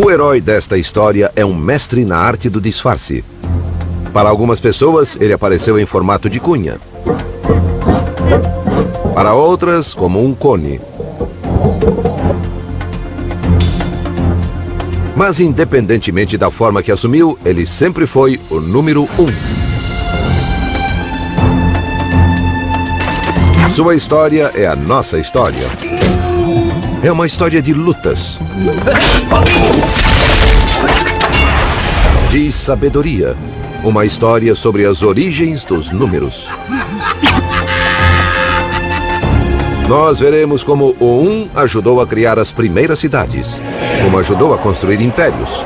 O herói desta história é um mestre na arte do disfarce. Para algumas pessoas, ele apareceu em formato de cunha. Para outras, como um cone. Mas, independentemente da forma que assumiu, ele sempre foi o número 1. Sua história é a nossa história. É uma história de lutas, de sabedoria. Uma história sobre as origens dos números. Nós veremos como o 1 ajudou a criar as primeiras cidades, como ajudou a construir impérios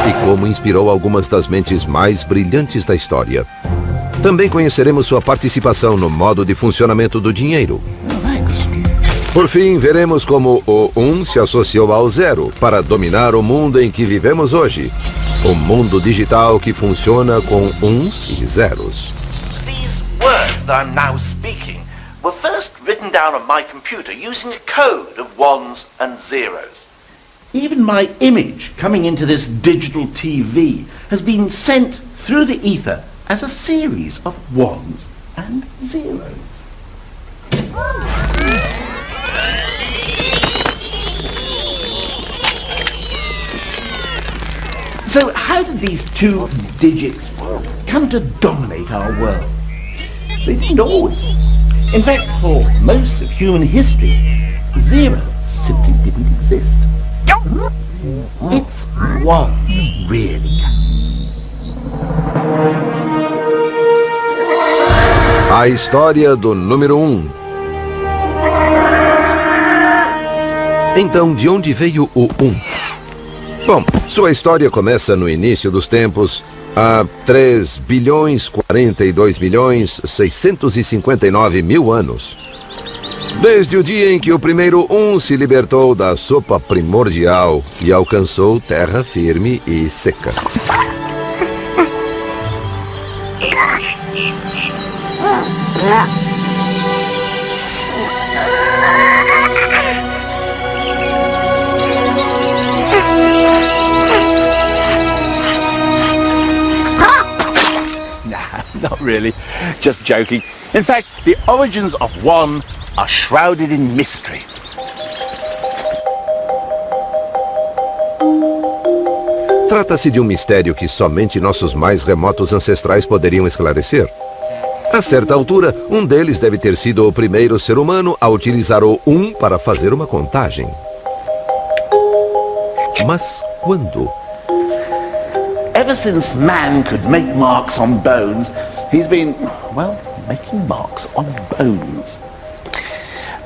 e como inspirou algumas das mentes mais brilhantes da história. Também conheceremos sua participação no modo de funcionamento do dinheiro. Por fim, veremos como o 1 se associou ao 0 para dominar o mundo em que vivemos hoje. O mundo digital que funciona com uns e zeros. These words that I'm now speaking were first written down on my computer using a code of ones and zeros. Even my image coming into this digital TV has been sent through the ether as a series of ones and zeros. So how did these two digits come to dominate our world? They didn't always. In fact, for most of human history, zero simply didn't exist. It's one that really counts. A história do número 1. Então, de onde veio o 1? Bom, sua história começa no início dos tempos, há 3.042.659.000 anos. Desde o dia em que o primeiro 1 se libertou da sopa primordial e alcançou terra firme e seca. Not really, just joking. In fact, the origins of one are shrouded in mystery. Trata-se de um mistério que somente nossos mais remotos ancestrais poderiam esclarecer. A certa altura, um deles deve ter sido o primeiro ser humano a utilizar o 1 para fazer uma contagem. Mas quando? Ever since man could make marks on bones, he's been, well, making marks on bones.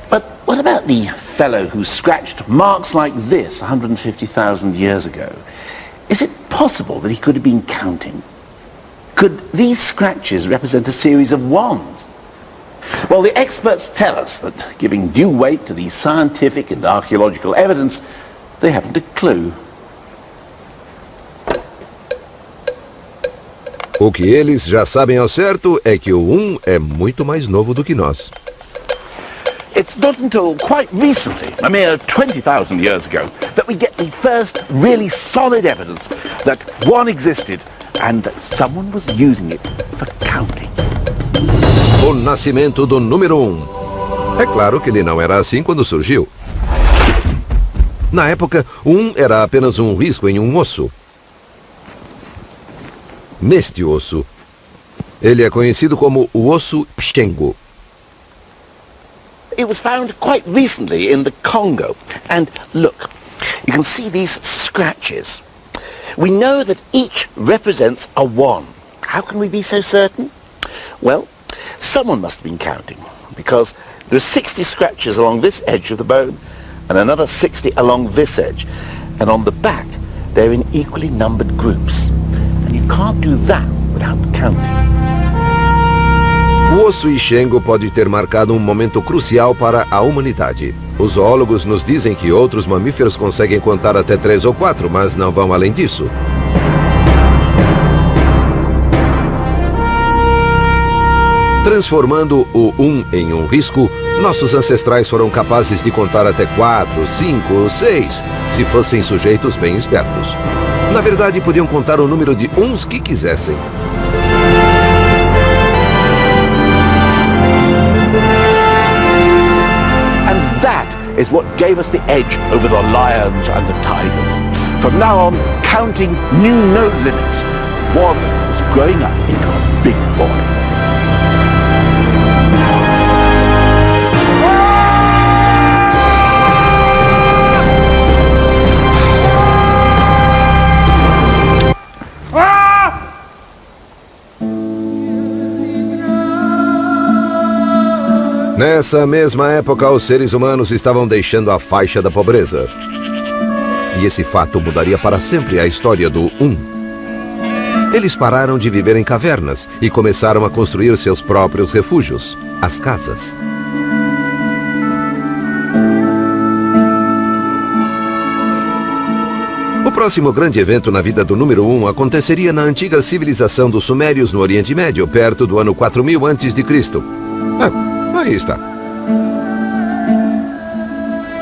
But what about the fellow who scratched marks like this 150,000 years ago? Is it possible that he could have been counting? Could these scratches represent a series of ones? Well, the experts tell us that, giving due weight to the scientific and archaeological evidence, they haven't a clue. O que eles já sabem ao certo é que o 1 é muito mais novo do que nós. It's not until quite recently, a mere 20,000 years ago, that we get the first really solid evidence that one existed and that someone was using it for counting. O nascimento do número 1. É claro que ele não era assim quando surgiu. Na época, o 1 era apenas um risco em um osso. Neste osso, ele é conhecido como o osso Shengo. It was found quite recently in the Congo. And look, you can see these scratches. We know that each represents a 1. How can we be so certain? Well, someone must have been counting, because there are 60 scratches along this edge of the bone and another 60 along this edge. And on the back, they're in equally numbered groups. And you can't do that without counting. O osso Shengo pode ter marcado um momento crucial para a humanidade. Os zoólogos nos dizem que outros mamíferos conseguem contar até 3 ou 4, mas não vão além disso. Transformando o 1 em um risco, nossos ancestrais foram capazes de contar até 4, 5, 6, se fossem sujeitos bem espertos. Na verdade, podiam contar o número de uns que quisessem. And that is what gave us the edge over the lions and the tigers. From now on, counting knew no limits. One was growing up into a big boy. Nessa mesma época, os seres humanos estavam deixando a faixa da pobreza. E esse fato mudaria para sempre a história do 1. Eles pararam de viver em cavernas e começaram a construir seus próprios refúgios, as casas. O próximo grande evento na vida do número 1 aconteceria na antiga civilização dos Sumérios no Oriente Médio, perto do ano 4000 a.C. Aí está.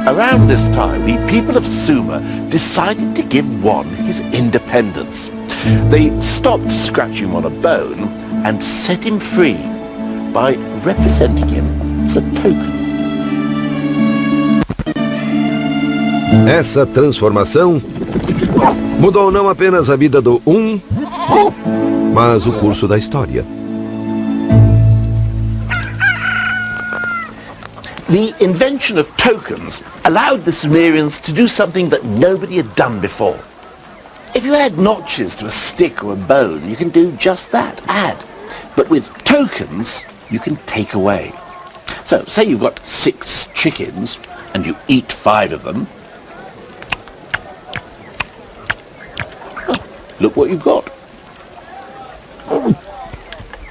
Around this time, the people of Sumer decided to give one his independence. They stopped scratching on a bone and set him free by representing him as a token. Essa transformação mudou não apenas a vida do 1, mas o curso da história. The invention of tokens allowed the Sumerians to do something that nobody had done before. If you add notches to a stick or a bone, you can do just that, add. But with tokens, you can take away. So, say you've got 6 chickens and you eat 5 of them. Oh, look what you've got.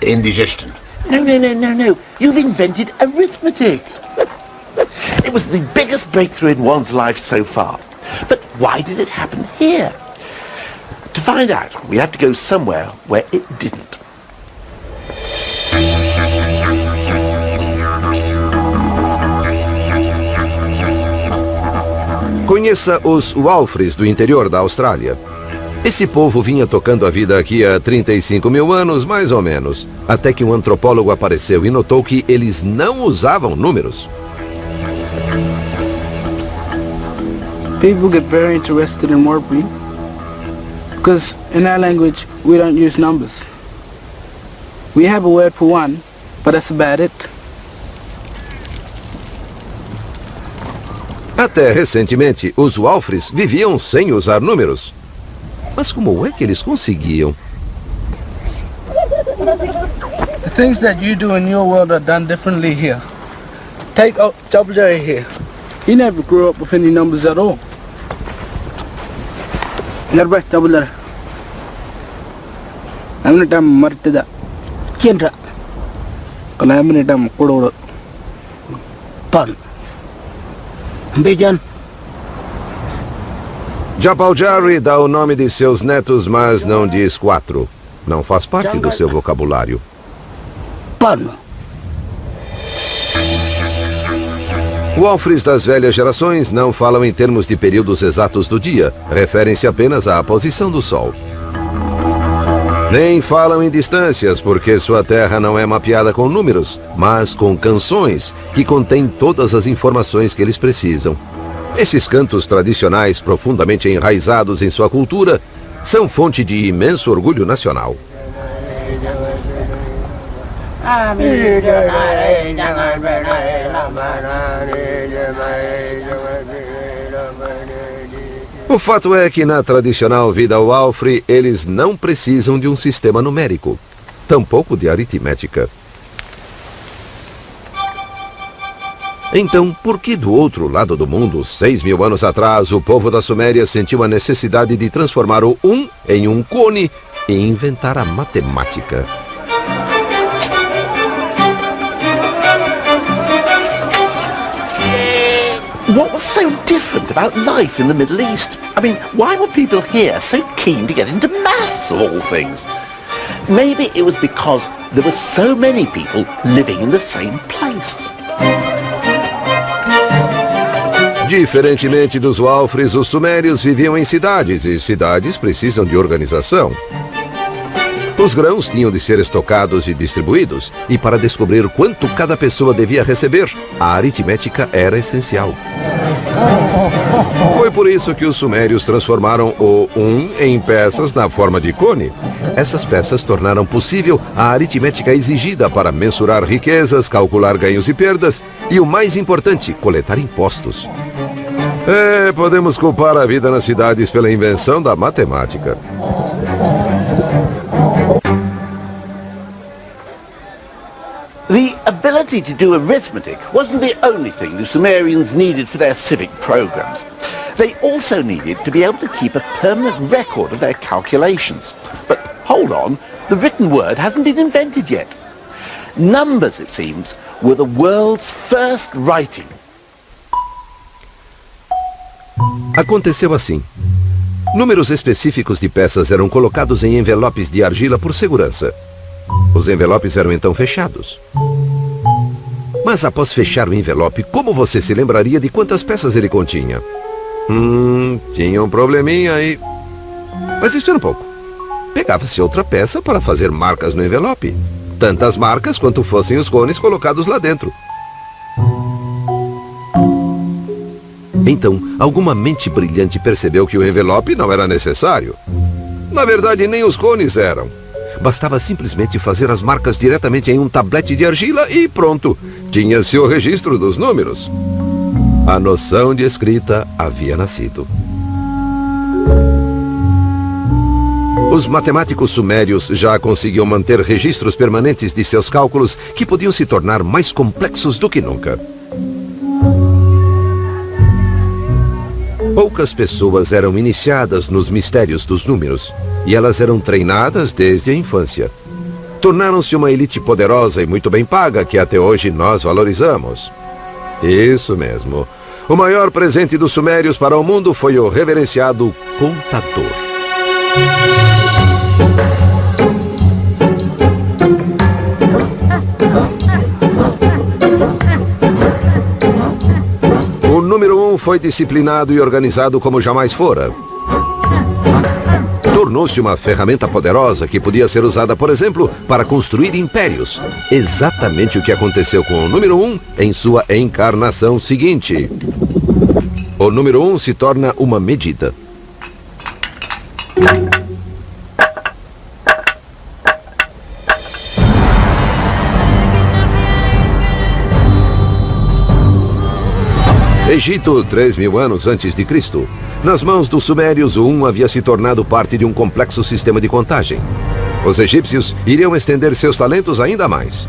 Indigestion. No. You've invented arithmetic. It was the biggest breakthrough in one's life so far. But why did it happen here? To find out, we have to go somewhere where it didn't. Conheça os Walfris do interior da Austrália. Esse povo vinha tocando a vida aqui há 35 mil anos, mais ou menos, até que um antropólogo apareceu e notou que eles não usavam números. People get very interested in wordplay because in our language we don't use numbers. We have a word for one, but that's about it. Até recentemente, os Walfris viviam sem usar números. Mas como é que eles conseguiam? The things that you do in your world are done differently here. Take Double J here. He never grew up with any numbers at all. Never Double J. I'm not a martyr. Kienra. Kalaminidam Kodoro. Pan. Bejan. Japal Jarry dá o nome de seus netos, mas não diz 4. Não faz parte do seu vocabulário. Pan. Walfris das velhas gerações não falam em termos de períodos exatos do dia, referem-se apenas à posição do Sol. Nem falam em distâncias, porque sua terra não é mapeada com números, mas com canções que contêm todas as informações que eles precisam. Esses cantos tradicionais, profundamente enraizados em sua cultura, são fonte de imenso orgulho nacional. O fato é que na tradicional vida Walfri, eles não precisam de um sistema numérico, tampouco de aritmética. Então, por que do outro lado do mundo, 6.000 anos atrás, o povo da Suméria sentiu a necessidade de transformar o 1 em um cone e inventar a matemática? What was so different about life in the Middle East? I mean, why were people here so keen to get into maths of all things? Maybe it was because there were so many people living in the same place. Diferentemente dos Walfres, os sumérios viviam em cidades e cidades precisam de organização. Os grãos tinham de ser estocados e distribuídos, e para descobrir quanto cada pessoa devia receber, a aritmética era essencial. Foi por isso que os sumérios transformaram o em peças na forma de cone. Essas peças tornaram possível a aritmética exigida para mensurar riquezas, calcular ganhos e perdas e, o mais importante, coletar impostos. Podemos culpar a vida nas cidades pela invenção da matemática. The ability to do arithmetic wasn't the only thing the Sumerians needed for their civic programs. They also needed to be able to keep a permanent record of their calculations. But hold on, the written word hasn't been invented yet. Numbers, it seems, were the world's first writing. Aconteceu assim. Números específicos de peças eram colocados em envelopes de argila por segurança. Os envelopes eram então fechados. Mas após fechar o envelope, como você se lembraria de quantas peças ele continha? Tinha um probleminha aí. Mas espera um pouco. Pegava-se outra peça para fazer marcas no envelope. Tantas marcas quanto fossem os cones colocados lá dentro. Então, alguma mente brilhante percebeu que o envelope não era necessário. Na verdade, nem os cones eram. Bastava simplesmente fazer as marcas diretamente em um tablete de argila e pronto. Tinha-se o registro dos números. A noção de escrita havia nascido. Os matemáticos sumérios já conseguiam manter registros permanentes de seus cálculos que podiam se tornar mais complexos do que nunca. Poucas pessoas eram iniciadas nos mistérios dos números, e elas eram treinadas desde a infância. Tornaram-se uma elite poderosa e muito bem paga que até hoje nós valorizamos. Isso mesmo. O maior presente dos sumérios para o mundo foi o reverenciado contador. O número 1 foi disciplinado e organizado como jamais fora. Tornou-se uma ferramenta poderosa que podia ser usada, por exemplo, para construir impérios. Exatamente o que aconteceu com o número 1 em sua encarnação seguinte. O número 1 se torna uma medida. Egito, 3.000 anos antes de Cristo. Nas mãos dos sumérios, o 1 havia se tornado parte de um complexo sistema de contagem. Os egípcios iriam estender seus talentos ainda mais.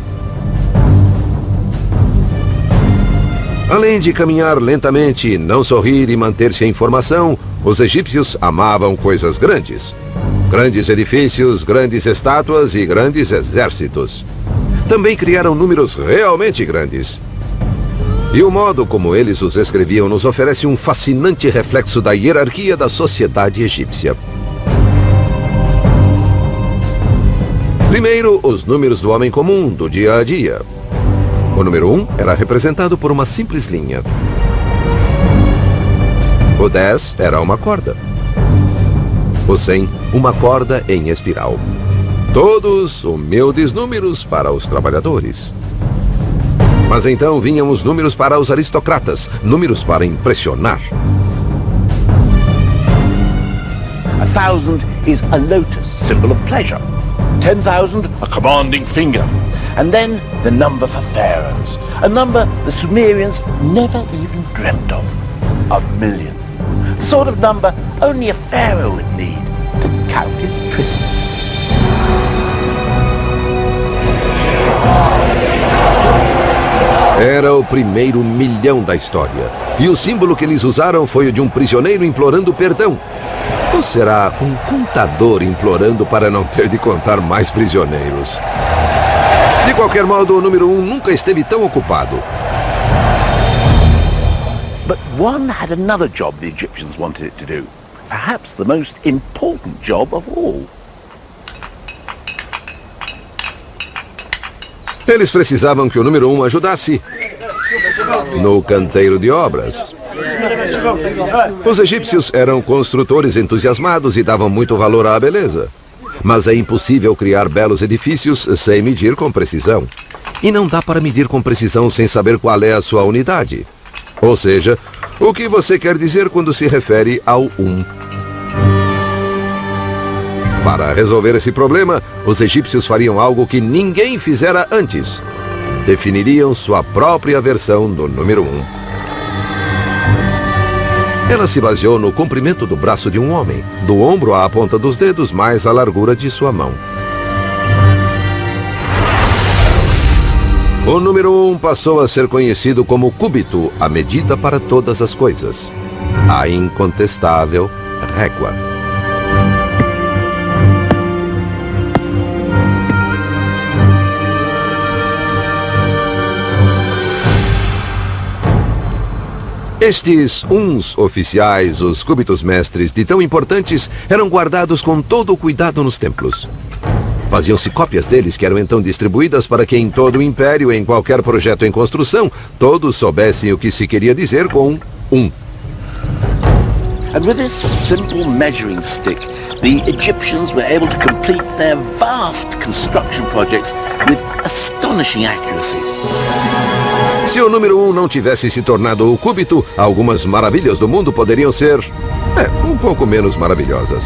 Além de caminhar lentamente, não sorrir e manter-se em formação, os egípcios amavam coisas grandes. Grandes edifícios, grandes estátuas e grandes exércitos. Também criaram números realmente grandes. E o modo como eles os escreviam nos oferece um fascinante reflexo da hierarquia da sociedade egípcia. Primeiro, os números do homem comum, do dia a dia. O número 1 era representado por uma simples linha. O 10 era uma corda. O 100, uma corda em espiral. Todos humildes números para os trabalhadores. Mas então vinham os números para os aristocratas, números para impressionar. 1,000 is a lotus, symbol of pleasure. 10,000, a commanding finger. And then the number for pharaohs, a number the Sumerians never even dreamt of. 1,000,000. The sort of number only a pharaoh would need to count his prisoners. Era o primeiro 1.000.000 da história. E o símbolo que eles usaram foi o de um prisioneiro implorando perdão. Ou será um contador implorando para não ter de contar mais prisioneiros? De qualquer modo, o número 1 nunca esteve tão ocupado. But one had another job the Egyptians wanted it to do. Perhaps the most important job of all. Eles precisavam que o número 1 ajudasse no canteiro de obras. Os egípcios eram construtores entusiasmados e davam muito valor à beleza. Mas é impossível criar belos edifícios sem medir com precisão. E não dá para medir com precisão sem saber qual é a sua unidade. Ou seja, o que você quer dizer quando se refere ao 1. Para resolver esse problema, os egípcios fariam algo que ninguém fizera antes. Definiriam sua própria versão do número 1. Ela se baseou no comprimento do braço de um homem, do ombro à ponta dos dedos mais a largura de sua mão. O número 1 passou a ser conhecido como cúbito, a medida para todas as coisas. A incontestável régua. Estes uns oficiais, os cúbitos mestres de tão importantes, eram guardados com todo o cuidado nos templos. Faziam-se cópias deles que eram então distribuídas para que em todo o império, em qualquer projeto em construção, todos soubessem o que se queria dizer com 1. And with this simple measuring stick, the Egyptians were able to complete their vast construction projects with astonishing accuracy. Se o número 1 não tivesse se tornado o cúbito, algumas maravilhas do mundo poderiam ser, um pouco menos maravilhosas.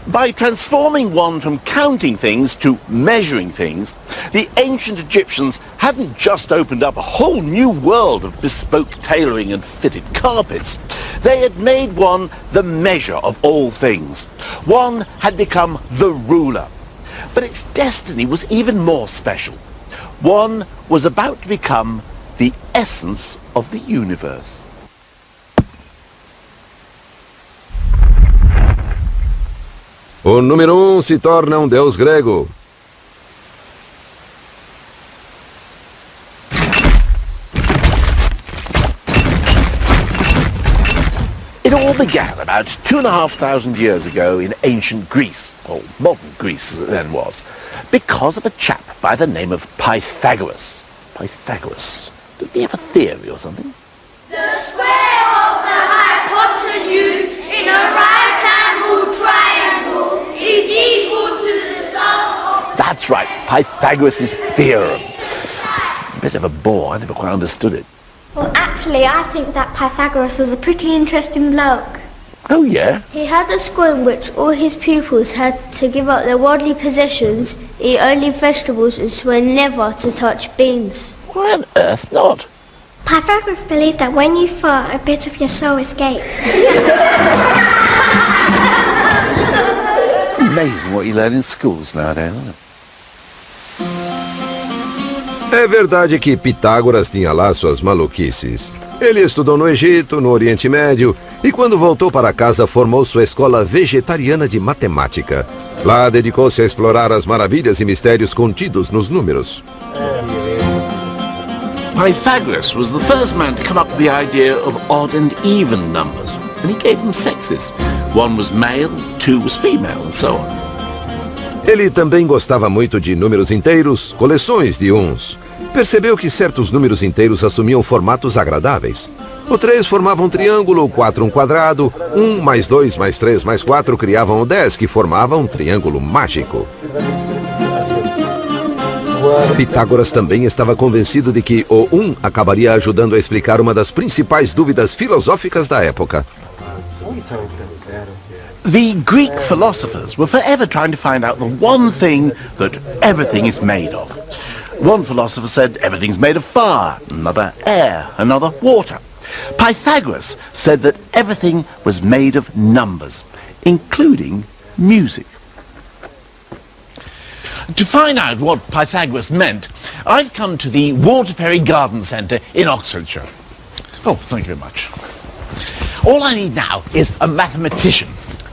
By transforming one from counting things to measuring things, the ancient Egyptians hadn't just opened up a whole new world of bespoke tailoring and fitted carpets. They had made one the measure of all things. One had become the ruler. But its destiny was even more special. One was about to become the essence of the universe. O número 1 se torna um deus grego. It all began about 2,500 years ago in ancient Greece, or modern Greece as it then was, because of a chap by the name of Pythagoras. Pythagoras. Did he have a theory or something? The square of the hypotenuse in a right-angled triangle is equal to the sum of... That's right, Pythagoras' theorem. Bit of a bore, I never quite understood it. Well, actually, I think that Pythagoras was a pretty interesting bloke. Oh, yeah? He had a school in which all his pupils had to give up their worldly possessions, eat only vegetables, and swear never to touch beans. Why on earth not? Pythagoras believed that when you fart, a bit of your soul escapes. Amazing what you learn in schools nowadays, isn't it? É verdade que Pitágoras tinha lá suas maluquices. Ele estudou no Egito, no Oriente Médio, e quando voltou para casa formou sua escola vegetariana de matemática. Lá dedicou-se a explorar as maravilhas e mistérios contidos nos números. Pythagoras was the first man to come up with the idea of odd and even numbers, and he gave them sexes. One was male, two was female, and so on. Ele também gostava muito de números inteiros, coleções de uns. Percebeu que certos números inteiros assumiam formatos agradáveis. O 3 formava um triângulo, o 4 um quadrado, 1 mais 2 mais 3 mais 4 criavam o 10, que formava um triângulo mágico. Pitágoras também estava convencido de que o 1 acabaria ajudando a explicar uma das principais dúvidas filosóficas da época. The Greek philosophers were forever trying to find out the one thing that everything is made of. One philosopher said everything's made of fire, another air, another water. Pythagoras said that everything was made of numbers, including music. To find out what Pythagoras meant, I've come to the Waterbury Garden Centre in Oxfordshire. Oh, thank you very much. All I need now is a mathematician.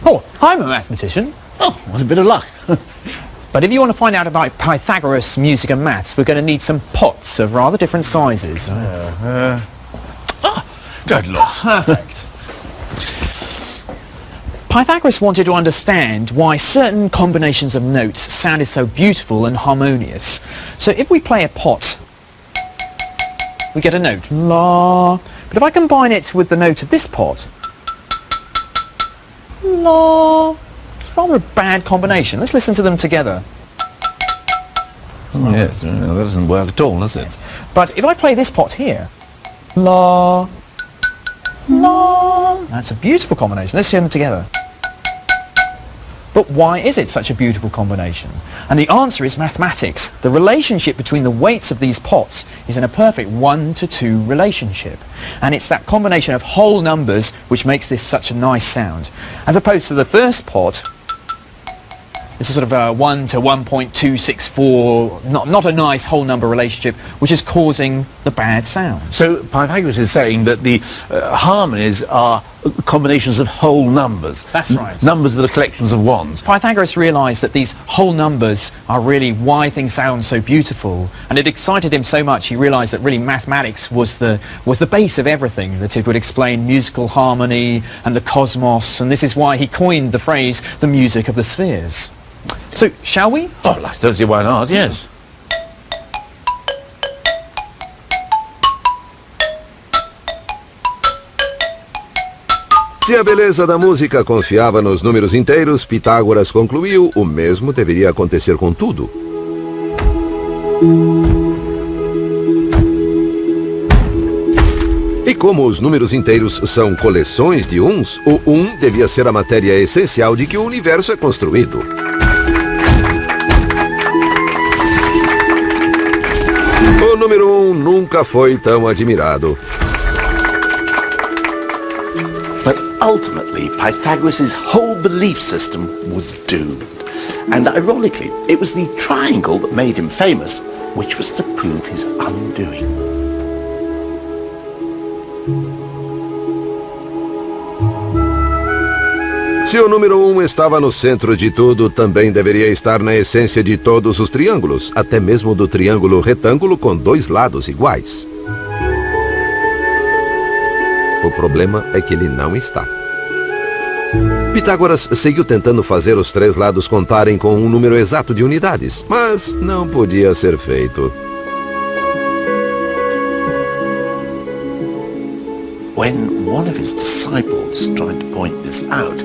Oh, I'm a mathematician. Oh, what a bit of luck. But if you want to find out about Pythagoras' music and maths, we're going to need some pots of rather different sizes. Good Lord. Perfect. Pythagoras wanted to understand why certain combinations of notes sounded so beautiful and harmonious. So if we play a pot, we get a note, la. But if I combine it with the note of this pot, la, it's rather a bad combination. Let's listen to them together. Oh, yes, that doesn't work at all, does it? But if I play this pot here, la, la, that's a beautiful combination. Let's hear them together. But why is it such a beautiful combination? And the answer is mathematics. The relationship between the weights of these pots is in a perfect 1-to-2 relationship. And it's that combination of whole numbers which makes this such a nice sound. As opposed to the first pot, it's a sort of a 1 to 1.264, not a nice whole number relationship, which is causing the bad sound. So Pythagoras is saying that the harmonies are combinations of whole numbers. That's right. Numbers that are collections of ones. Pythagoras realised that these whole numbers are really why things sound so beautiful, and it excited him so much he realised that really mathematics was the base of everything, that it would explain musical harmony and the cosmos, and this is why he coined the phrase the music of the spheres. So, shall we? Oh, I don't see why not, yes. Se a beleza da música confiava nos números inteiros, Pitágoras concluiu, o mesmo deveria acontecer com tudo. E como os números inteiros são coleções de uns, o 1 devia ser a matéria essencial de que o universo é construído. O número 1 nunca foi tão admirado. But ultimately, Pythagoras' whole belief system was doomed. And ironically, it was the triangle that made him famous, which was to prove his undoing. Se o número 1 estava no centro de tudo, também deveria estar na essência de todos os triângulos, até mesmo do triângulo retângulo com dois lados iguais. O problema é que ele não está. Pitágoras seguiu tentando fazer os três lados contarem com um número exato de unidades, mas não podia ser feito. When one of his disciples tried to point this out,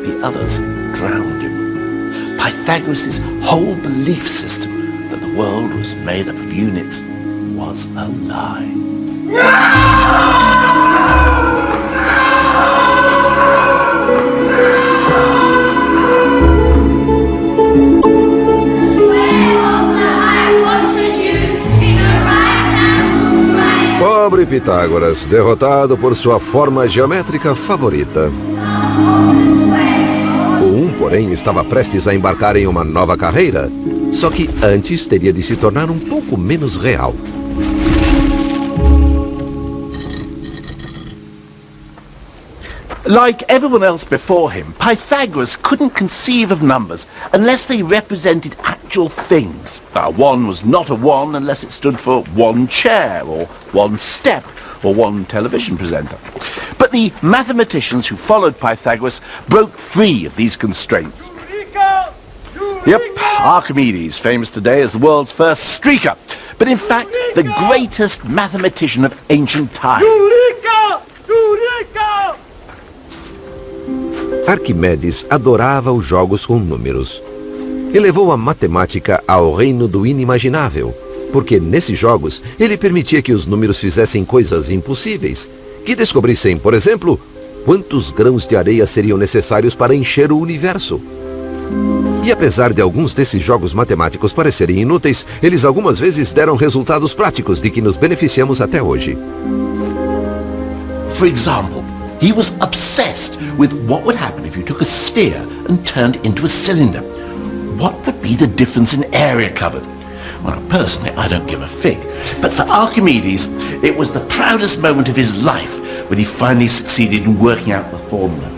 the others drowned him. Pythagoras' whole belief system that the world was made up of units was a lie. Pobre Pitágoras, derrotado por sua forma geométrica favorita. O 1, porém, estava prestes a embarcar em uma nova carreira, só que antes teria de se tornar um pouco menos real. Like everyone else before him, Pythagoras couldn't conceive of numbers unless they represented actual things. 1 was not a 1 unless it stood for 1 chair, or 1 step, or 1 television presenter. But the mathematicians who followed Pythagoras broke free of these constraints. Yep, Archimedes, famous today as the world's first streaker, but in fact the greatest mathematician of ancient times. Arquimedes adorava os jogos com números. E levou a matemática ao reino do inimaginável, porque nesses jogos ele permitia que os números fizessem coisas impossíveis, que descobrissem, por exemplo, quantos grãos de areia seriam necessários para encher o universo. E apesar de alguns desses jogos matemáticos parecerem inúteis, eles algumas vezes deram resultados práticos de que nos beneficiamos até hoje. For example, he was obsessed with what would happen if you took a sphere and turned it into a cylinder. What would be the difference in area covered? Well, personally, I don't give a fig. But for Archimedes, it was the proudest moment of his life when he finally succeeded in working out the formula.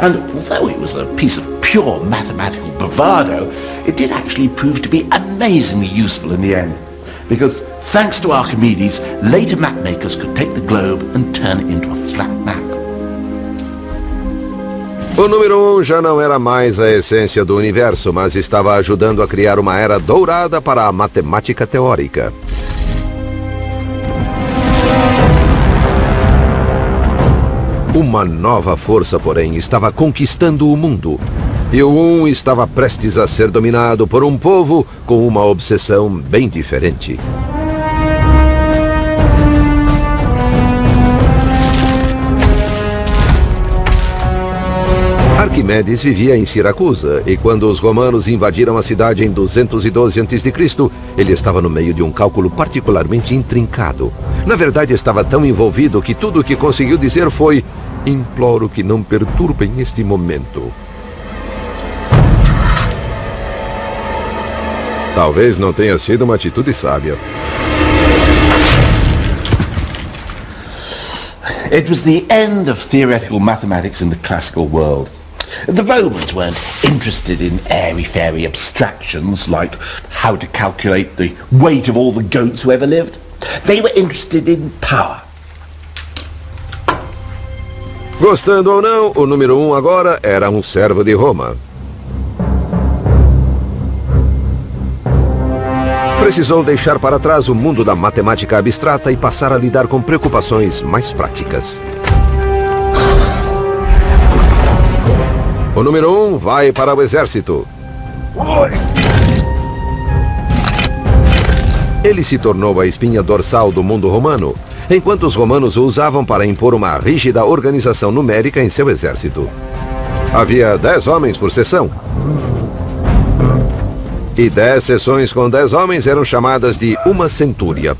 And although it was a piece of pure mathematical bravado, it did actually prove to be amazingly useful in the end. Because thanks to Archimedes, later mapmakers could take the globe and turn it into a flat map. O número 1 já não era mais a essência do universo, mas estava ajudando a criar uma era dourada para a matemática teórica. Uma nova força, porém, estava conquistando o mundo. E o 1 estava prestes a ser dominado por um povo com uma obsessão bem diferente. Arquimedes vivia em Siracusa, e quando os romanos invadiram a cidade em 212 a.C., ele estava no meio de um cálculo particularmente intrincado. Na verdade, estava tão envolvido que tudo o que conseguiu dizer foi: imploro que não perturbem este momento. Talvez não tenha sido uma atitude sábia. It was the end of theoretical mathematics in the classical world. The Romans weren't interested in airy-fairy abstractions like how to calculate the weight of all the goats who ever lived. They were interested in power. Gostando ou não, o número 1 agora era um servo de Roma. Precisou deixar para trás o mundo da matemática abstrata e passar a lidar com preocupações mais práticas. O número 1 vai para o exército. Ele se tornou a espinha dorsal do mundo romano, enquanto os romanos o usavam para impor uma rígida organização numérica em seu exército. Havia 10 homens por seção. E 10 seções com 10 homens eram chamadas de uma centúria.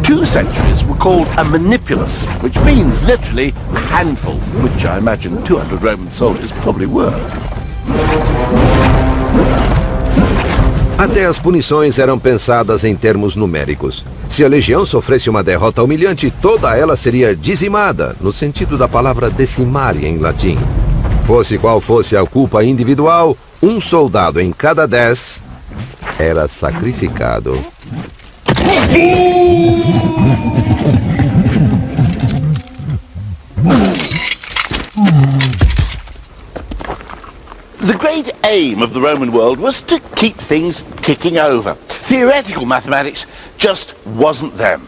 2 centuries were called a manipulus, which means literally a handful, which I imagine 200 Roman soldiers probably were. Até as punições eram pensadas em termos numéricos. Se a legião sofresse uma derrota humilhante, toda ela seria dizimada, no sentido da palavra decimare em latim. Fosse qual fosse a culpa individual, um soldado em cada 10 era sacrificado. The great aim of the Roman world was to keep things ticking over. Theoretical mathematics just wasn't them.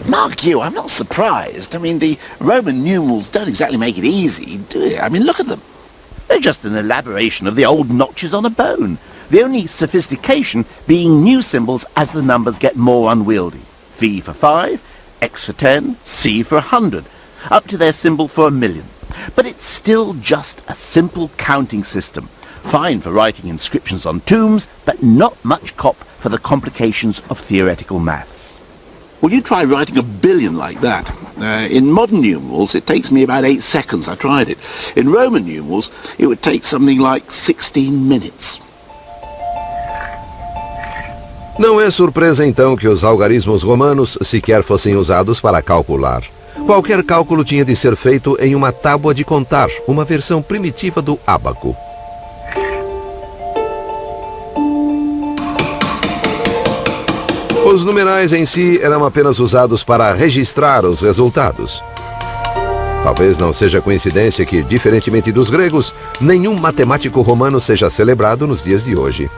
Mark you, I'm not surprised. I mean, the Roman numerals don't exactly make it easy, do they? I mean, look at them. They're just an elaboration of the old notches on a bone. The only sophistication being new symbols as the numbers get more unwieldy. V for 5, X for 10, C for 100, up to their symbol for 1,000,000. But it's still just a simple counting system. Fine for writing inscriptions on tombs, but not much cop for the complications of theoretical maths. Well, you try writing 1,000,000,000 like that. In modern numerals, it takes me about 8 seconds. I tried it. In Roman numerals, it would take something like 16 minutes. Não é surpresa, então, que os algarismos romanos sequer fossem usados para calcular. Qualquer cálculo tinha de ser feito em uma tábua de contar, uma versão primitiva do ábaco. Os numerais em si eram apenas usados para registrar os resultados. Talvez não seja coincidência que, diferentemente dos gregos, nenhum matemático romano seja celebrado nos dias de hoje.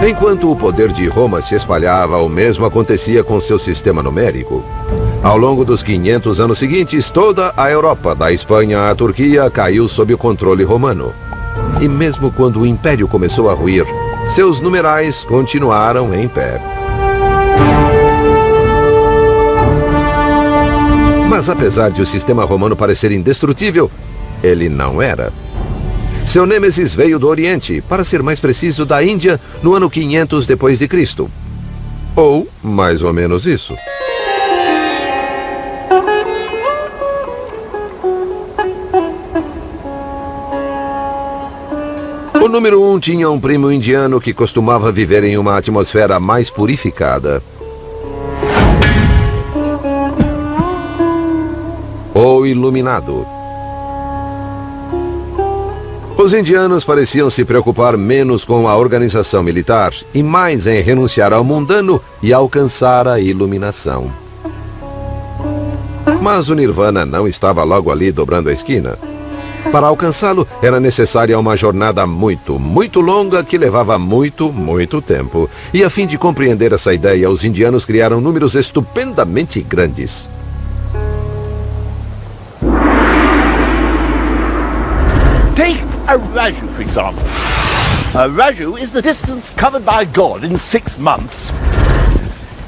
Enquanto o poder de Roma se espalhava, o mesmo acontecia com seu sistema numérico. Ao longo dos 500 anos seguintes, toda a Europa, da Espanha à Turquia, caiu sob o controle romano. E mesmo quando o Império começou a ruir, seus numerais continuaram em pé. Mas apesar de o sistema romano parecer indestrutível, ele não era. Seu nêmesis veio do Oriente, para ser mais preciso, da Índia, no ano 500 depois de Cristo. Ou mais ou menos isso. O número 1 tinha um primo indiano que costumava viver em uma atmosfera mais purificada. O iluminado. Os indianos pareciam se preocupar menos com a organização militar e mais em renunciar ao mundano e alcançar a iluminação. Mas o Nirvana não estava logo ali dobrando a esquina. Para alcançá-lo, era necessária uma jornada muito, muito longa que levava muito, muito tempo. E a fim de compreender essa ideia, os indianos criaram números estupendamente grandes. Take a raju, for example. A raju is the distance covered by God in 6 months.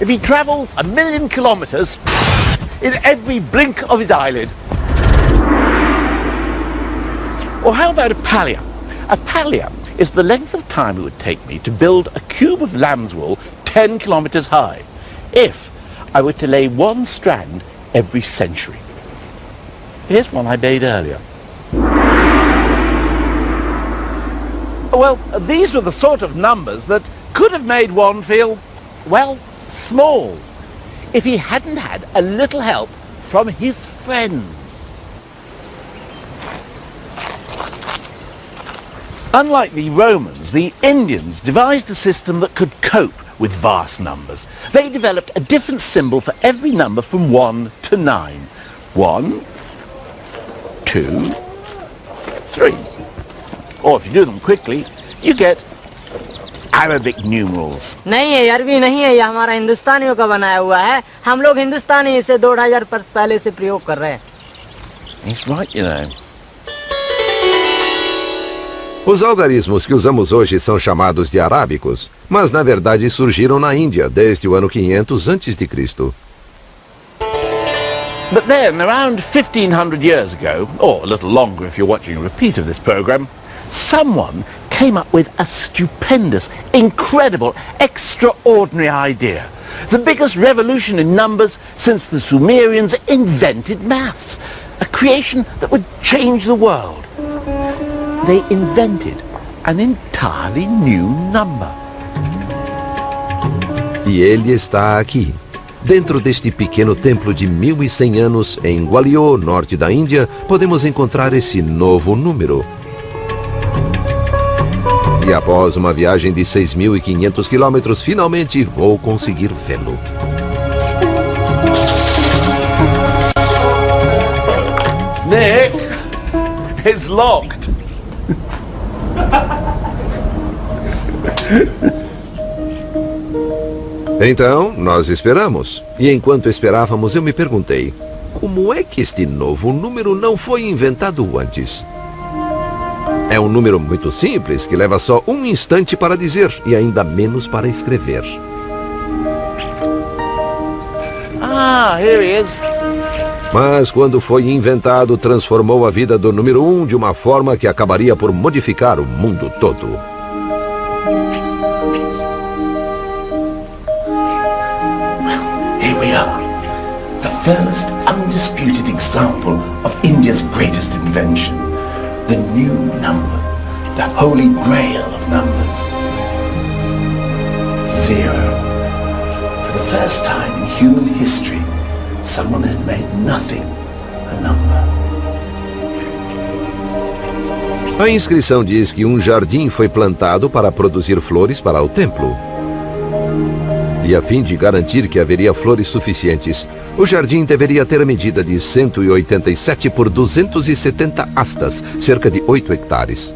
If he travels 1,000,000 kilometers in every blink of his eyelid. Or how about a pallium? A pallium is the length of time it would take me to build a cube of lamb's wool 10 kilometers high, if I were to lay one strand every century. Here's one I made earlier. Well, these were the sort of numbers that could have made one feel, well, small, if he hadn't had a little help from his friends. Unlike the Romans, the Indians devised a system that could cope with vast numbers. They developed a different symbol for every number from 1 to 9. 1, 2, 3. Or if you do them quickly, you get Arabic numerals. नहीं है, अरबी नहीं है, ये हमारा हिंदुस्तानियों का बनाया हुआ है. हम लोग हिंदुस्तानी इसे 2000 वर्ष पहले से प्रयोग कर रहे हैं. He's right, you know. Os algarismos que usamos hoje são chamados de arábicos, mas na verdade surgiram na Índia desde o ano 500 a.C. But then, around 1500 years ago, or a little longer if you're watching a repeat of this program, someone came up with a stupendous, incredible, extraordinary idea. The biggest revolution in numbers since the Sumerians invented maths. A creation that would change the world. They invented an entirely new number. E ele está aqui. Dentro deste pequeno templo de 1100 anos, em Gwalior, norte da Índia, podemos encontrar esse novo número. E após uma viagem de 6.500 quilômetros, finalmente vou conseguir vê-lo. Nick, it's locked. Então, nós esperamos. E enquanto esperávamos, eu me perguntei, como é que este novo número não foi inventado antes? É um número muito simples, que leva só um instante para dizer e ainda menos para escrever. Ah, here he is. Mas quando foi inventado, transformou a vida do número 1 de uma forma que acabaria por modificar o mundo todo. Here we are, the first undisputed example of India's greatest invention, the new number, the holy grail of numbers. 0. For the first time in human history, someone had made nothing a number. A inscrição diz que um jardim foi plantado para produzir flores para o templo. E a fim de garantir que haveria flores suficientes, o jardim deveria ter a medida de 187 por 270 astas, cerca de 8 hectares.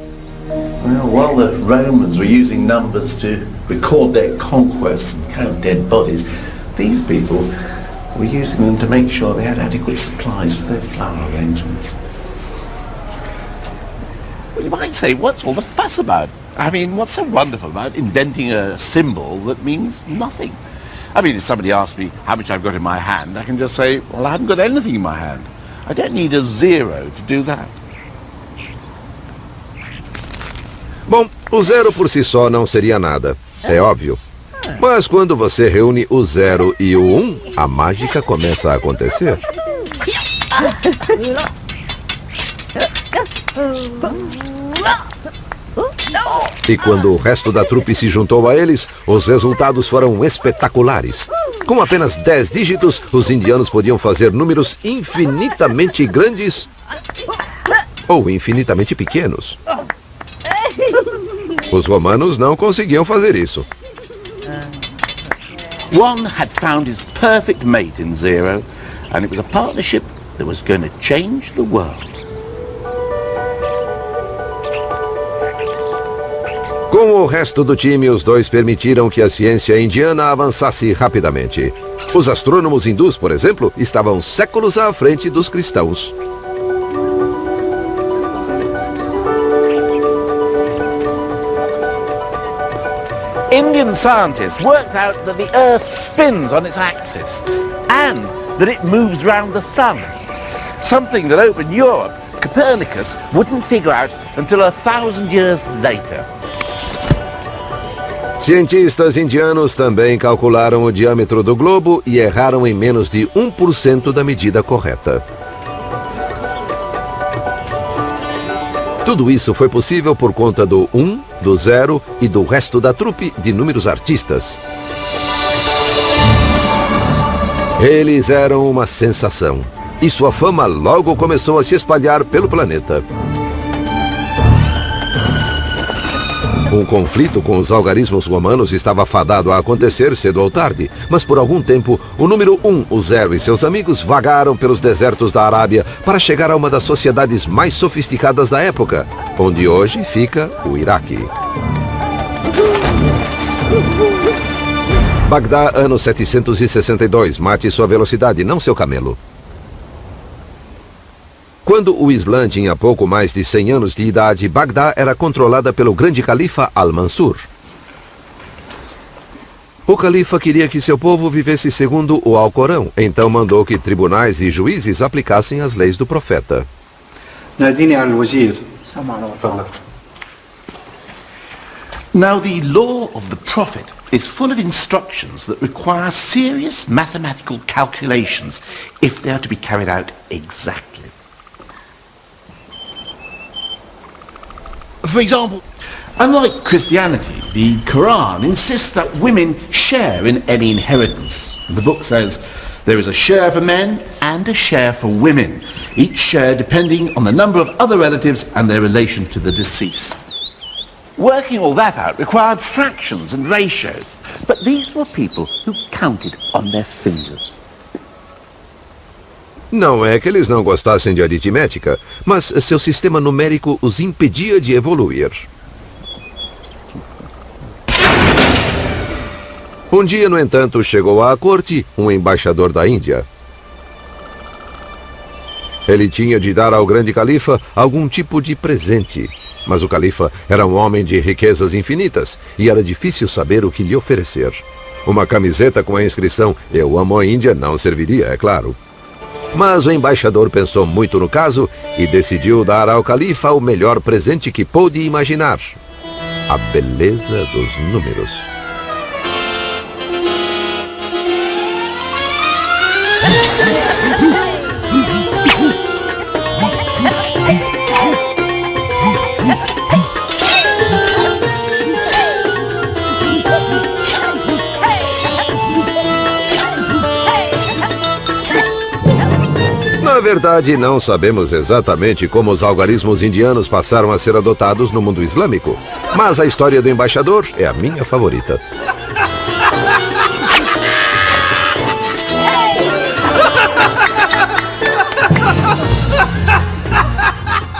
Well, while the Romans were using numbers to record their conquests and count dead bodies, these people were using them to make sure they had adequate supplies for their flower arrangements. Well, you might say, what's all the fuss about? I mean, what's so wonderful about inventing a symbol that means nothing? I mean, if somebody asks me how much I've got in my hand, I can just say, well, I haven't got anything in my hand. I don't need a 0 to do that. Bom, o 0 por si só não seria nada, é óbvio. Mas quando você reúne o 0 e o 1, a mágica começa a acontecer. E quando o resto da trupe se juntou a eles, os resultados foram espetaculares. Com apenas 10 dígitos, os indianos podiam fazer números infinitamente grandes ou infinitamente pequenos. Os romanos não conseguiam fazer isso. One had found his perfect mate in Zero, and it was a partnership that was going to change the world. Com o resto do time, os dois permitiram que a ciência indiana avançasse rapidamente. Os astrônomos hindus, por exemplo, estavam séculos à frente dos cristãos. Indian scientists worked out that the Earth spins on its axis and that it moves round the sun. Something that over in Europe, Copernicus wouldn't figure out until 1,000 years later. Cientistas indianos também calcularam o diâmetro do globo e erraram em menos de 1% da medida correta. Tudo isso foi possível por conta do 1, do 0 e do resto da trupe de inúmeros artistas. Eles eram uma sensação, e sua fama logo começou a se espalhar pelo planeta. Um conflito com os algarismos romanos estava fadado a acontecer cedo ou tarde, mas por algum tempo o número 1, o 0 e seus amigos vagaram pelos desertos da Arábia para chegar a uma das sociedades mais sofisticadas da época, onde hoje fica o Iraque. Bagdá, ano 762. Mate sua velocidade, não seu camelo. Quando o Islã tinha pouco mais de 100 anos de idade, Bagdá era controlada pelo grande califa Al-Mansur. O califa queria que seu povo vivesse segundo o Alcorão, então mandou que tribunais e juízes aplicassem as leis do profeta. Now, the law of the Prophet is full of instructions that require serious mathematical calculations if they are to be carried out exactly. For example, unlike Christianity, the Quran insists that women share in any inheritance. The book says there is a share for men and a share for women, each share depending on the number of other relatives and their relation to the deceased. Working all that out required fractions and ratios, but these were people who counted on their fingers. Não é que eles não gostassem de aritmética, mas seu sistema numérico os impedia de evoluir. Um dia, no entanto, chegou à corte um embaixador da Índia. Ele tinha de dar ao grande califa algum tipo de presente, mas o califa era um homem de riquezas infinitas e era difícil saber o que lhe oferecer. Uma camiseta com a inscrição "Eu amo a Índia" não serviria, é claro. Mas o embaixador pensou muito no caso e decidiu dar ao califa o melhor presente que pôde imaginar: a beleza dos números. Na verdade, não sabemos exatamente como os algarismos indianos passaram a ser adotados no mundo islâmico, mas a história do embaixador é a minha favorita.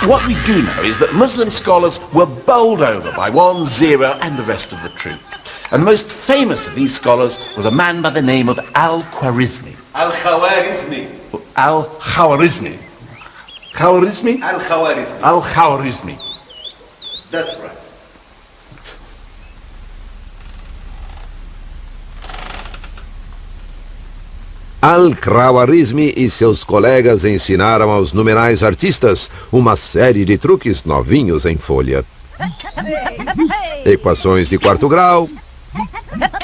What we do know is that Muslim scholars were bowled over by 1, 0 and the rest of the troop. And the most famous of these scholars was a man by the name of Al-Khwarizmi. Al-Khwarizmi. Al-Khwarizmi. Khwarizmi? Al-Khwarizmi. Al-Khwarizmi. That's right. Al-Khwarizmi e seus colegas ensinaram aos numerais artistas uma série de truques novinhos em folha. Equações de quarto grau,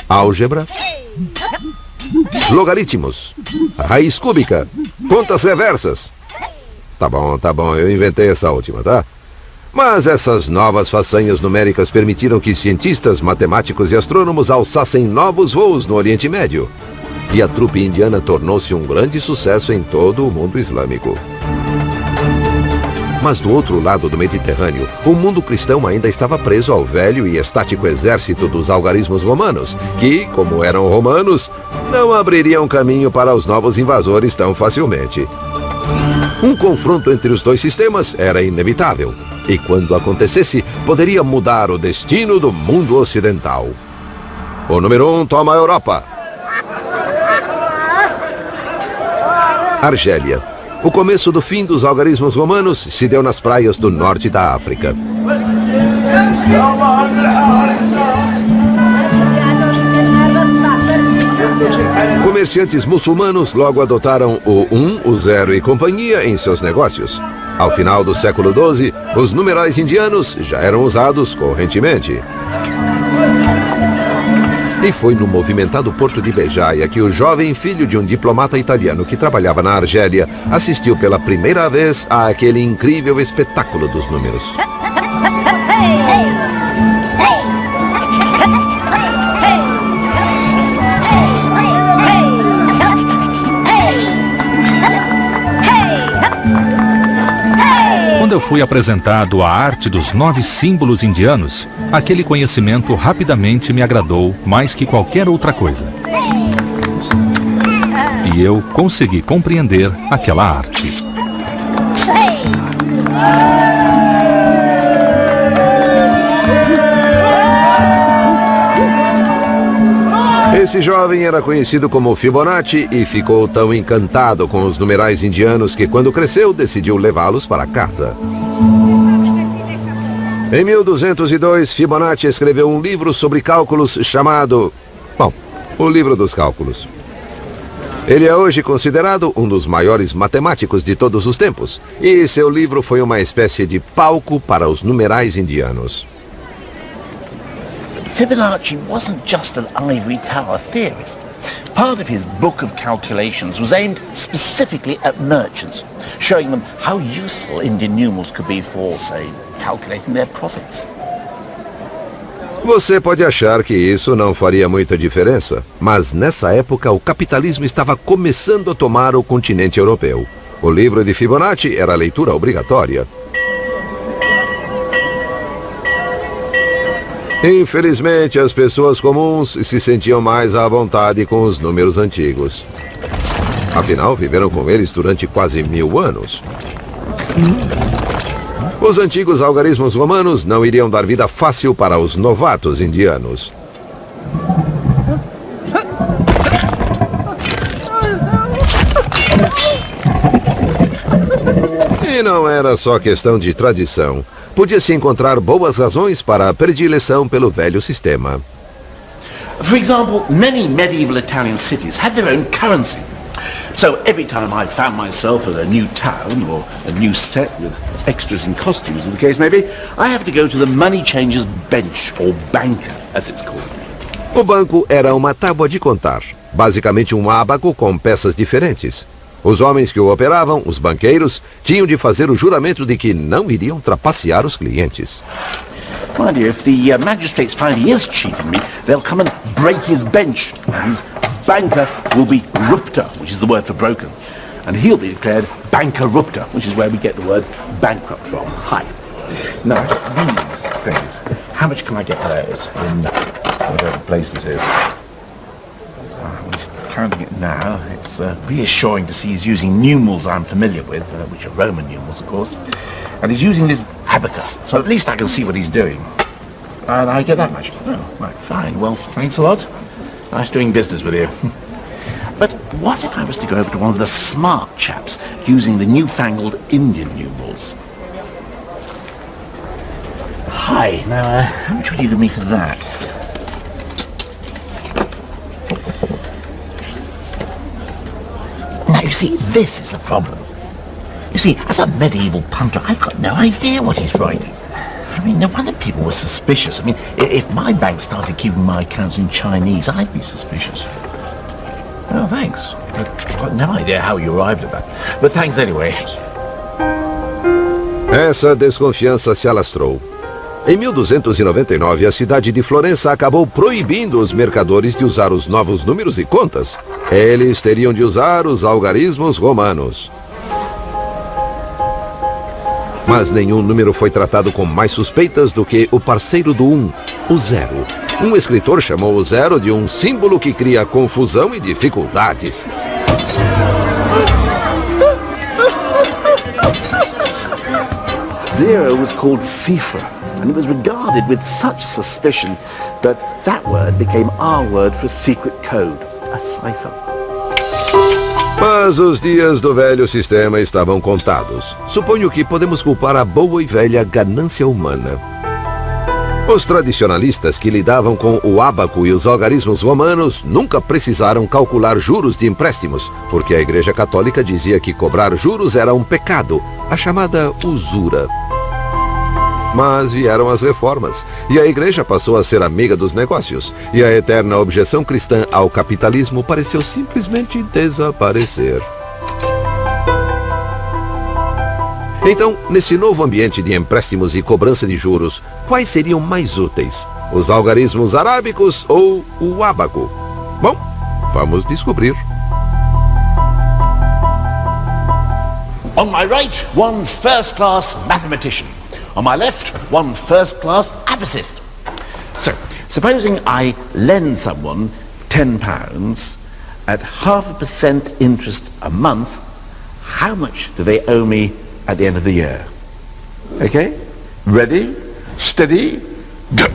álgebra, logaritmos, raiz cúbica, contas reversas. Tá bom, eu inventei essa última, tá? Mas essas novas façanhas numéricas permitiram que cientistas, matemáticos e astrônomos alçassem novos voos no Oriente Médio. E a trupe indiana tornou-se um grande sucesso em todo o mundo islâmico. Mas do outro lado do Mediterrâneo, o mundo cristão ainda estava preso ao velho e estático exército dos algarismos romanos, que, como eram romanos, não abririam caminho para os novos invasores tão facilmente. Um confronto entre os dois sistemas era inevitável, e quando acontecesse, poderia mudar o destino do mundo ocidental. O número 1 toma a Europa. Argélia. O começo do fim dos algarismos romanos se deu nas praias do norte da África. Comerciantes muçulmanos logo adotaram o 1, o 0 e companhia em seus negócios. Ao final do século XII, os numerais indianos já eram usados correntemente. E foi no movimentado porto de Bejaia que o jovem filho de um diplomata italiano que trabalhava na Argélia assistiu pela primeira vez àquele incrível espetáculo dos números. Quando eu fui apresentado à arte dos 9 símbolos indianos, aquele conhecimento rapidamente me agradou mais que qualquer outra coisa. E eu consegui compreender aquela arte. Esse jovem era conhecido como Fibonacci e ficou tão encantado com os numerais indianos que, quando cresceu, decidiu levá-los para casa. Em 1202, Fibonacci escreveu um livro sobre cálculos chamado... o Livro dos Cálculos. Ele é hoje considerado um dos maiores matemáticos de todos os tempos, e seu livro foi uma espécie de palco para os numerais indianos. Fibonacci wasn't just an ivory tower theorist. Part of his book of calculations was aimed specifically at merchants, showing them how useful Indian numerals could be for, say, calculating their profits. Você pode achar que isso não faria muita diferença, mas nessa época o capitalismo estava começando a tomar o continente europeu. O livro de Fibonacci era leitura obrigatória. Infelizmente, as pessoas comuns se sentiam mais à vontade com os números antigos. Afinal, viveram com eles durante quase 1000 anos. Os antigos algarismos romanos não iriam dar vida fácil para os novatos indianos. E não era só questão de tradição. Podia-se encontrar boas razões para a predileção pelo velho sistema. For example, many medieval Italian cities had their own currency. So every time I found myself at a new town or a new set with extras and costumes, as the case may be, I have to go to the money changer's bench, or banker, as it's called. O banco era uma tábua de contar, basicamente um ábaco com peças diferentes. Os homens que o operavam, os banqueiros, tinham de fazer o juramento de que não iriam trapacear os clientes. Mind you, if the magistrates find he is cheating me, they'll come and break his bench. His banker will be rupta, which is the word for broken. And he'll be declared bankerupta, which is where we get the word bankrupt from. Hi. Now, these things, how much can I get for those in whatever place this is? He's counting it now. It's reassuring to see he's using numerals I'm familiar with, which are Roman numerals, of course. And he's using this abacus, so at least I can see what he's doing. And I get that much. Oh, right, fine. Well, thanks a lot. Nice doing business with you. But what if I was to go over to one of the smart chaps using the newfangled Indian numerals? Hi. Now, how much would you give me for that? Now, you see, this is the problem. You see, as a medieval punter, I've got no idea what he's writing. I mean, no wonder people were suspicious. I mean, if my bank started keeping my accounts in Chinese, I'd be suspicious. Oh, thanks. I've got no idea how you arrived at that. But thanks anyway. Essa desconfiança se alastrou. Em 1299, a cidade de Florença acabou proibindo os mercadores de usar os novos números e contas. Eles teriam de usar os algarismos romanos. Mas nenhum número foi tratado com mais suspeitas do que o parceiro do 1, o 0. Um escritor chamou o 0 de um símbolo que cria confusão e dificuldades. Zero was called cipher, and it was regarded with such suspicion that word became our word for secret code, a cipher. Mas os dias do velho sistema estavam contados. Suponho que podemos culpar a boa e velha ganância humana. Os tradicionalistas que lidavam com o ábaco e os algarismos romanos nunca precisaram calcular juros de empréstimos, porque a Igreja Católica dizia que cobrar juros era um pecado, a chamada usura. Mas vieram as reformas, e a Igreja passou a ser amiga dos negócios, e a eterna objeção cristã ao capitalismo pareceu simplesmente desaparecer. Então, nesse novo ambiente de empréstimos e cobrança de juros, quais seriam mais úteis? Os algarismos arábicos ou o ábaco? Bom, vamos descobrir. On my right, one first-class mathematician. On my left, one first-class abacist. So, supposing I lend someone £10 at 0.5% interest a month, how much do they owe me at the end of the year? Okay? Ready? Steady? Go!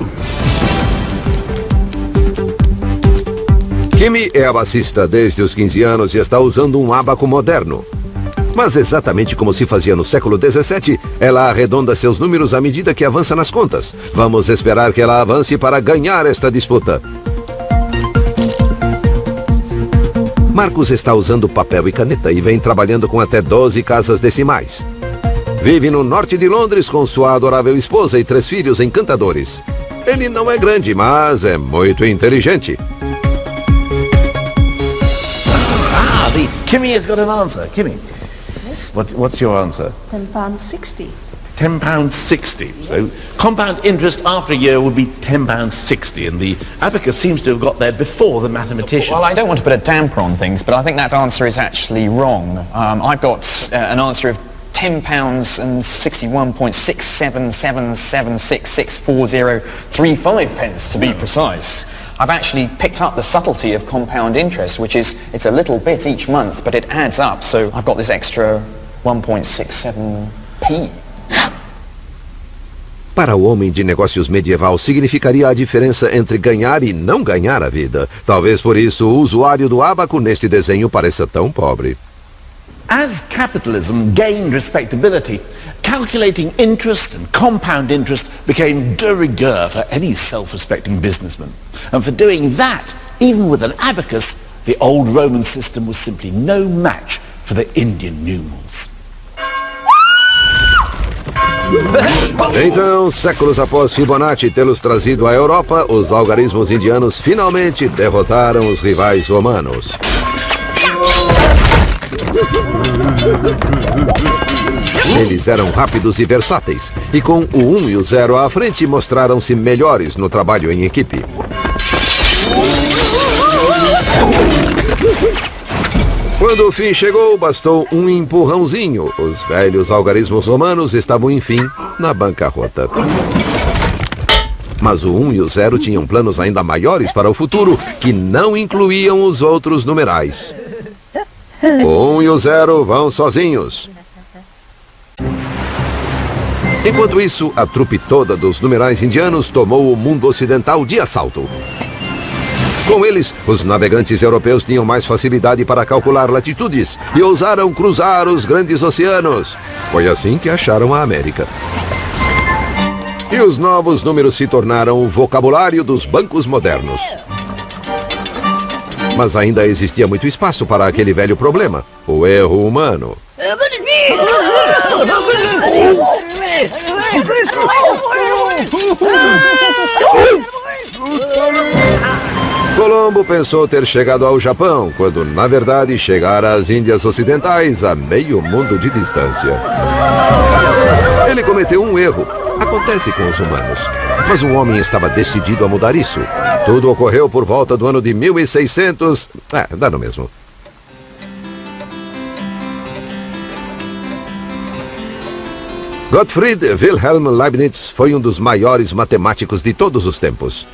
Kimi é abacista desde os 15 anos e está usando um ábaco moderno. Mas exatamente como se fazia no século XVII, ela arredonda seus números à medida que avança nas contas. Vamos esperar que ela avance para ganhar esta disputa. Marcos está usando papel e caneta e vem trabalhando com até 12 casas decimais. Vive no norte de Londres com sua adorável esposa e 3 filhos encantadores. Ele não é grande, mas é muito inteligente. The Kimmy has got an answer. Kimmy. What's your answer? £10.60. £10.60. So compound interest after a year would be £10.60, and the abacus seems to have got there before the mathematician. Well, I don't want to put a damper on things, but I think that answer is actually wrong. I've got an answer of £10.61.6777664035 to be precise. I've actually picked up the subtlety of compound interest, which is, it's a little bit each month, but it adds up, so I've got this extra 1.67p. Para o homem de negócios medieval, significaria a diferença entre ganhar e não ganhar a vida. Talvez por isso o usuário do ábaco neste desenho pareça tão pobre. As capitalism gained respectability, calculating interest and compound interest became de rigueur for any self-respecting businessman. And for doing that, even with an abacus, the old Roman system was simply no match for the Indian numerals. Então, séculos após Fibonacci tê-los trazido à Europa, os algarismos indianos finalmente derrotaram os rivais romanos. Eles eram rápidos e versáteis, e com o 1 e o 0 à frente mostraram-se melhores no trabalho em equipe. Quando o fim chegou, bastou um empurrãozinho. Os velhos algarismos romanos estavam, enfim, na bancarrota. Mas o 1 e o 0 tinham planos ainda maiores para o futuro, que não incluíam os outros numerais. O 1 e o 0 vão sozinhos. Enquanto isso, a trupe toda dos numerais indianos tomou o mundo ocidental de assalto. Com eles, os navegantes europeus tinham mais facilidade para calcular latitudes e ousaram cruzar os grandes oceanos. Foi assim que acharam a América. E os novos números se tornaram o vocabulário dos bancos modernos. Mas ainda existia muito espaço para aquele velho problema, o erro humano. Colombo pensou ter chegado ao Japão, quando na verdade chegara às Índias Ocidentais a meio mundo de distância. Ele cometeu um erro. Acontece com os humanos. Mas o homem estava decidido a mudar isso. Tudo ocorreu por volta do ano de 1600... dá no mesmo. Gottfried Wilhelm Leibniz foi um dos maiores matemáticos de todos os tempos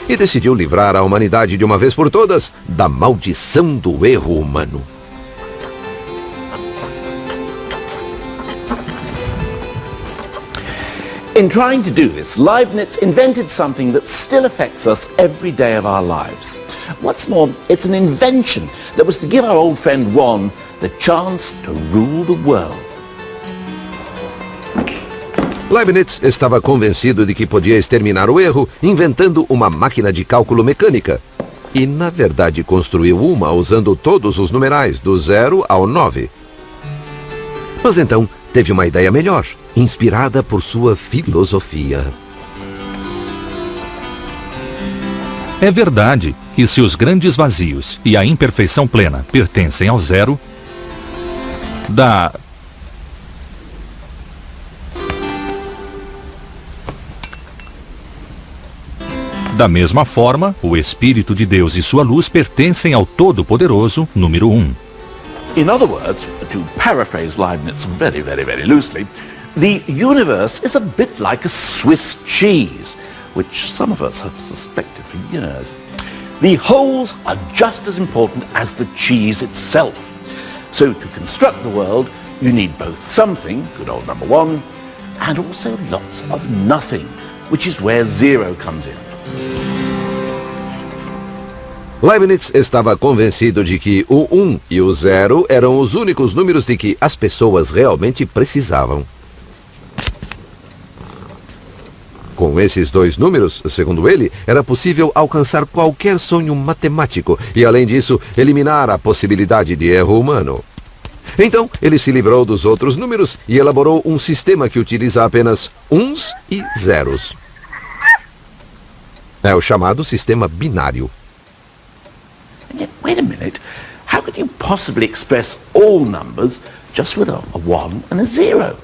e decidiu livrar a humanidade de uma vez por todas da maldição do erro humano. In trying to do this, Leibniz invented something that still affects us every day of our lives. What's more, it's an invention that was to give our old friend Juan the chance to rule the world. Leibniz estava convencido de que podia exterminar o erro inventando uma máquina de cálculo mecânica. E, na verdade, construiu uma usando todos os numerais, do 0 ao 9. Mas então, teve uma ideia melhor, inspirada por sua filosofia. É verdade que se os grandes vazios e a imperfeição plena pertencem ao zero, Da mesma forma, o Espírito de Deus e sua luz pertencem ao Todo-Poderoso, número 1. In other words, to paraphrase Leibniz very, very, very loosely, the universe is a bit like a Swiss cheese, which some of us have suspected for years. The holes are just as important as the cheese itself. So to construct the world, you need both something, good old number 1, and also lots of nothing, which is where 0 comes in. Leibniz estava convencido de que o 1 e o 0 eram os únicos números de que as pessoas realmente precisavam. Com esses dois números, segundo ele, era possível alcançar qualquer sonho matemático e, além disso, eliminar a possibilidade de erro humano. Então, ele se livrou dos outros números e elaborou um sistema que utiliza apenas uns e zeros. É o chamado sistema binário. Wait a minute, how could you possibly express all numbers just with a 1 and a 0?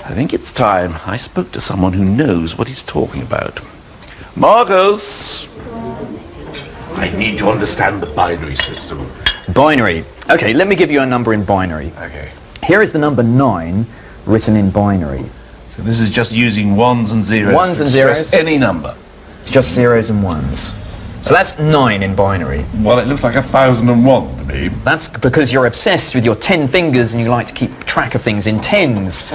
I think it's time I spoke to someone who knows what he's talking about. Marcus! I need to understand the binary system. Binary. Okay, let me give you a number in binary. Okay. Here is the number 9 written in binary. So this is just using ones and zeros Ones to and express zeros. any number. It's just zeros and ones. So that's 9 in binary. Well, it looks like 1001 to me. That's because you're obsessed with your 10 fingers and you like to keep track of things in tens.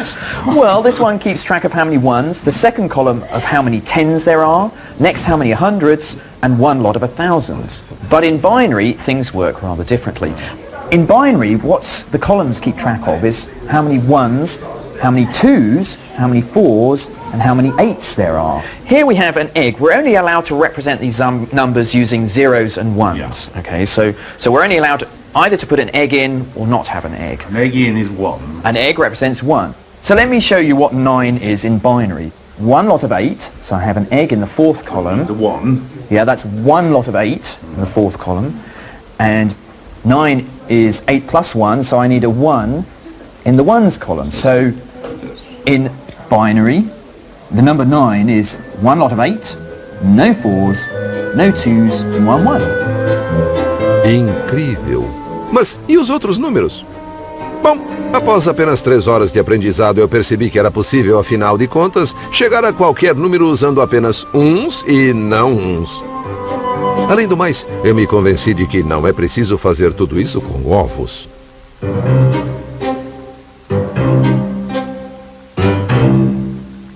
Well, this one keeps track of how many ones, the second column of how many tens there are, next how many hundreds, and one lot of 1000s. But in binary, things work rather differently. In binary, what the columns keep track of is how many ones, how many twos, how many fours, and how many 8s there are. Here we have an egg. We're only allowed to represent these numbers using zeros and ones. Yeah. Okay, so we're only allowed either to put an egg in or not have an egg. An egg in is 1. An egg represents 1. So let me show you what 9 is in binary. One lot of 8, so I have an egg in the fourth column. There's a 1. Yeah, that's one lot of 8 in the fourth column. And 9 is 8 plus 1, so I need a 1 in the ones column. So in binary, the number 9 is one lot of 8, no 4s, no 2s, and 1 1. Incrível! Mas e os outros números? Bom, após apenas 3 horas de aprendizado, eu percebi que era possível, afinal de contas, chegar a qualquer número usando apenas uns e não uns. Além do mais, eu me convenci de que não é preciso fazer tudo isso com ovos.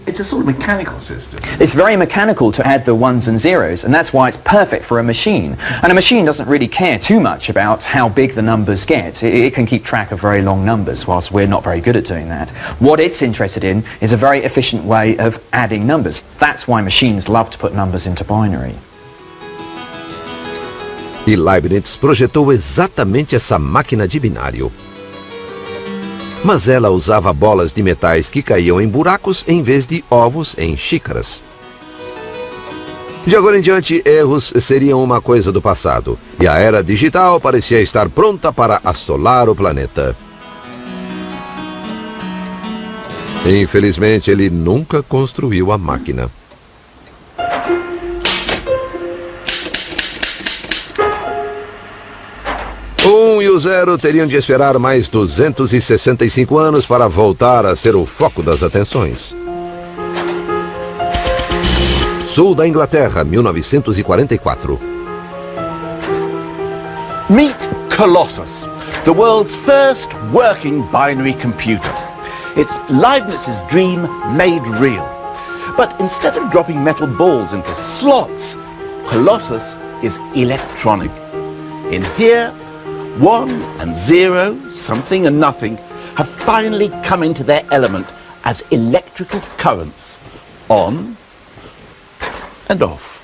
It's a sort of mechanical system. It's very mechanical to add the ones and zeros, and that's why it's perfect for a machine. And a machine doesn't really care too much about how big the numbers get. It can keep track of very long numbers, whilst we're not very good at doing that. What it's interested in is a very efficient way of adding numbers. That's why machines love to put numbers into binary. E Leibniz projetou exatamente essa máquina de binário. Mas ela usava bolas de metais que caíam em buracos em vez de ovos em xícaras. De agora em diante, erros seriam uma coisa do passado, e a era digital parecia estar pronta para assolar o planeta. Infelizmente, ele nunca construiu a máquina. 1 e o 0 teriam de esperar mais 265 anos para voltar a ser o foco das atenções. Sul da Inglaterra, 1944. Meet Colossus, the world's first working binary computer. It's Leibniz's dream made real. But instead of dropping metal balls into slots, Colossus is electronic. In here, 1 and 0, something and nothing, have finally come into their element as electrical currents, on and off.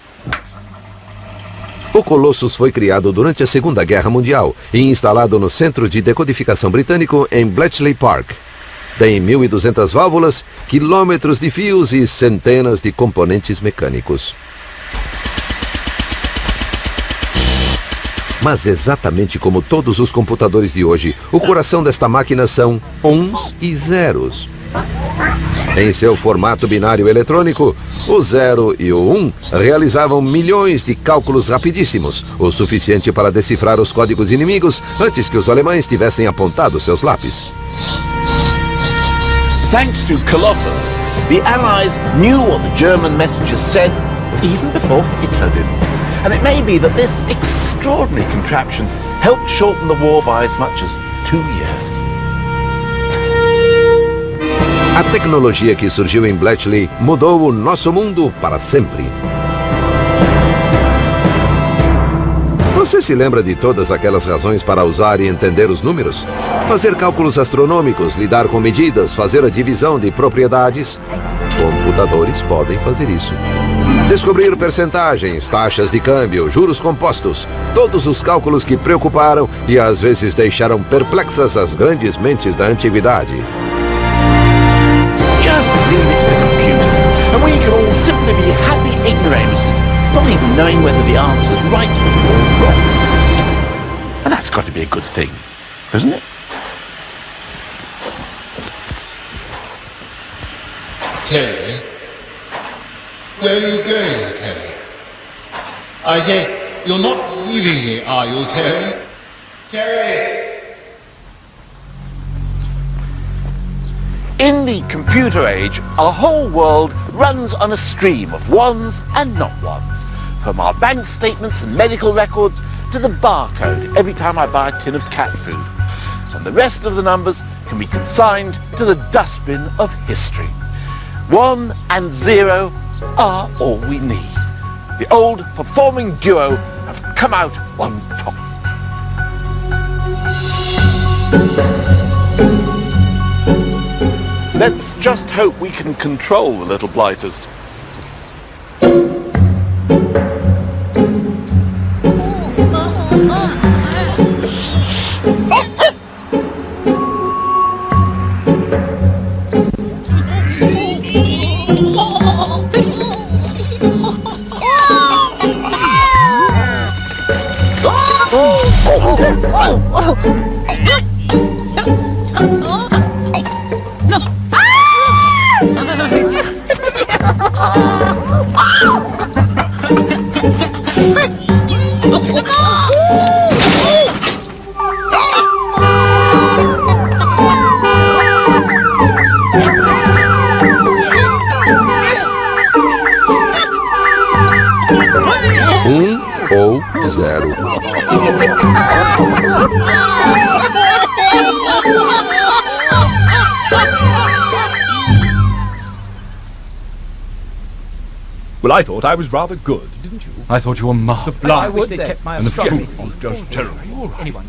O Colossus foi criado durante a Segunda Guerra Mundial e instalado no Centro de Decodificação Britânico em Bletchley Park. Tem 1.200 válvulas, quilômetros de fios e centenas de componentes mecânicos. Mas exatamente como todos os computadores de hoje, o coração desta máquina são uns e zeros. Em seu formato binário eletrônico, o 0 e o 1 realizavam milhões de cálculos rapidíssimos, o suficiente para decifrar os códigos inimigos antes que os alemães tivessem apontado seus lápis. Thanks to Colossus, the Allies knew what the German messengers said even before Hitler did. And it may be that this extraordinary contraption helped shorten the war by as much as 2 years. A tecnologia que surgiu em Bletchley mudou o nosso mundo para sempre. Você se lembra de todas aquelas razões para usar e entender os números? Fazer cálculos astronômicos, lidar com medidas, fazer a divisão de propriedades? Computadores podem fazer isso. Descobrir percentagens, taxas de câmbio, juros compostos, todos os cálculos que preocuparam e às vezes deixaram perplexas as grandes mentes da antiguidade. Just leave it to the computers, and we can all simply be happy ignoramuses, not even knowing whether the answer's right or wrong. And that's got to be a good thing, isn't it? Terry? Where are you going, Terry? I say, you're not leaving me, are you, Terry? Terry! In the computer age, our whole world runs on a stream of ones and not ones. From our bank statements and medical records to the barcode every time I buy a tin of cat food. And the rest of the numbers can be consigned to the dustbin of history. 1 and 0 are all we need. The old performing duo have come out on top. Let's just hope we can control the little blighters. Ou 0. Well, I thought I was rather good, didn't you? I thought you were marvelous. Sublime. I wish they'd kept my And the astronomy food was scene. just terrible. Anyone.